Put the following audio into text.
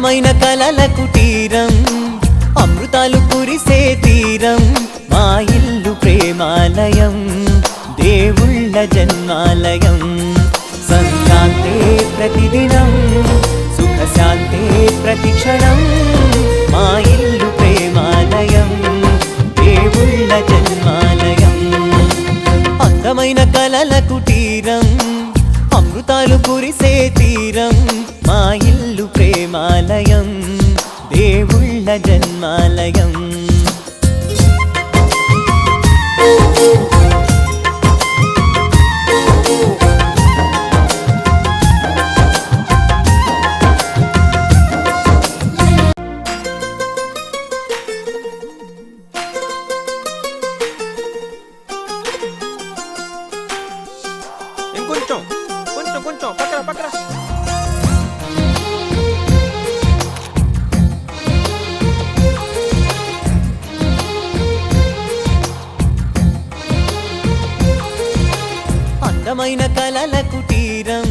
అందమైన కలల కుటీరం అమృతాలు కురిసే తీరం మా ఇల్లు ప్రేమాలయం దేవుళ్ళ జన్మాలయం సంక్రాంతే ప్రతిదినం సుఖశాంతే ప్రతిక్షణం మా ఇల్లు ప్రేమాలయం దేవుళ్ళ జన్మాలయం అందమైన కలల కుటీరం అమృతాలు కురిసే తీరం మా ఇల్లు ప్రేమాలయం దేవుళ్ళ జన్మాలయం ఇంకొంచెం కొంచెం కొంచెం పక్కన పక్కన అందమైన కలల కుటీరం